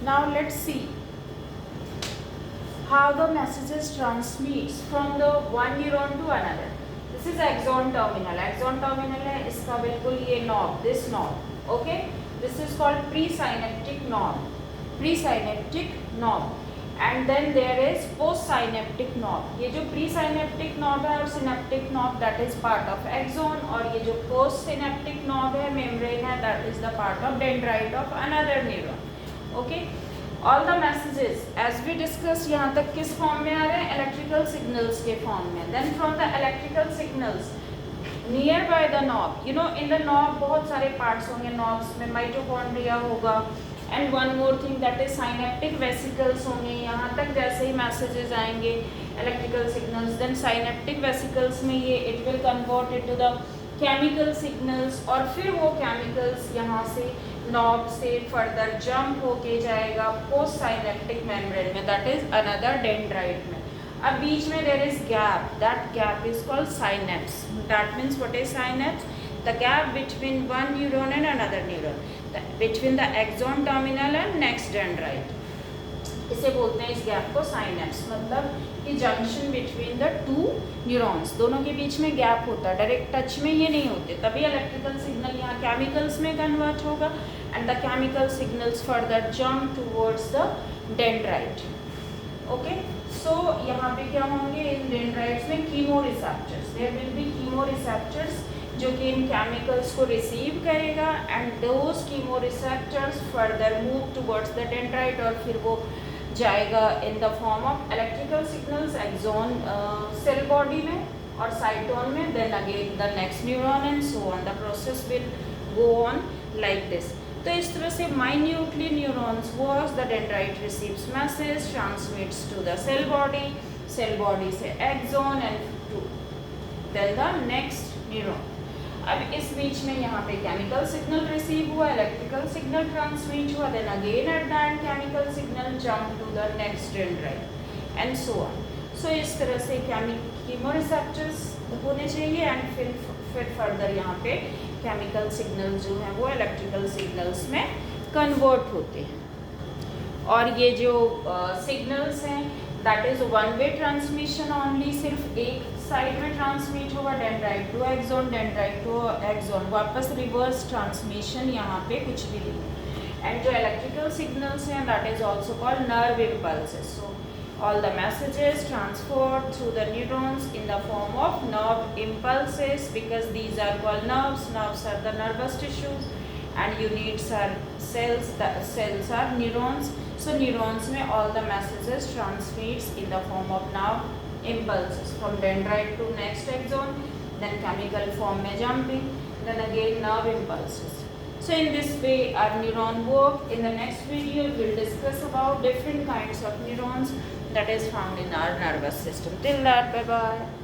Now let's see how the messages transmits from the one neuron to another. This is axon terminal. Axon terminal है इसका बिल्कुल ये knob, this knob. Okay, this is called presynaptic knob. Presynaptic knob. And then there is postsynaptic knob. ये जो presynaptic knob है और synaptic knob that is part of axon, और ये जो postsynaptic knob है membrane है that is the part of dendrite of another neuron. Okay, all the messages as we discussed यहाँ तक किस फॉर्म में आ रहे हैं? इलेक्ट्रिकल सिग्नल्स के फॉर्म में. Then from the electrical signals near by the knob, you know in the knob बहुत सारे parts होंगे. knobs में mitochondria होगा, and one more thing that is synaptic vesicles होंगे. यहाँ तक जैसे ही मैसेजेस आएंगे electrical signals, then synaptic vesicles में ये it will convert into the chemical signals, और फिर वो केमिकल्स यहाँ से नॉब से फर्दर जंप होके जाएगा पोस्ट साइनेप्टिक मेम्ब्रेन में, दैट इज अनदर डेंड्राइट में. अब बीच में there is gap, that gap is called synapse. That means what is synapse? The gap between one neuron and another neuron, between the axon terminal and next dendrite. इसे बोलते हैं इस gap को synapse. मतलब कि junction between the two neurons, दोनों के बीच में गैप होता है, डायरेक्ट टच में ये नहीं होते, तभी इलेक्ट्रिकल सिग्नल यहाँ केमिकल्स में कन्वर्ट होगा and the chemical signals further jump towards the dendrite. Okay, so यहाँ पे क्या होंगे इन डेंड्राइट्स में? Chemoreceptors. There will be chemoreceptors जो कि इन केमिकल्स को रिसीव करेगा and those chemoreceptors further move towards the dendrite, और फिर वो जाएगा in the form of electrical signals axon cell body में और साइटोन में, then again the next neuron and so on. The process will go on like this. तो इस तरह से minutely neurons was the dendrite receives message, transmits to the cell body से axon and to then the next neuron. अब इस बीच में यहाँ पे केमिकल सिग्नल रिसीव हुआ, इलेक्ट्रिकल सिग्नल ट्रांसमिट हुआ, then again at the end chemical signal jump to the next dendrite and so on. So इस तरह से कीमोरिसेप्टर्स होने चाहिए एंड फिर फर्दर यहाँ पे केमिकल सिग्नल जो है वो इलेक्ट्रिकल सिग्नल्स में कन्वर्ट होते हैं. और ये जो सिग्नल्स हैं that is one way transmission only, सिर्फ एक साइड में ट्रांसमिट होगा, dendrite to axon, dendrite to axon, वापस रिवर्स ट्रांसमिशन यहाँ पे कुछ भी नहीं. एंड जो इलेक्ट्रिकल सिग्नल्स हैं that is also called nerve impulses. So all the messages transferred through the neurons in the form of nerve impulses, because these are called nerves. Nerves are the nervous tissues and units are cells. The cells are neurons. So neurons में all the messages transmits in the form of nerve impulses from dendrite to next axon, then chemical form में jumping, then again nerve impulses. So in this way our neuron work. In the next video we will discuss about different kinds of neurons that is found in our nervous system. Till that, bye bye.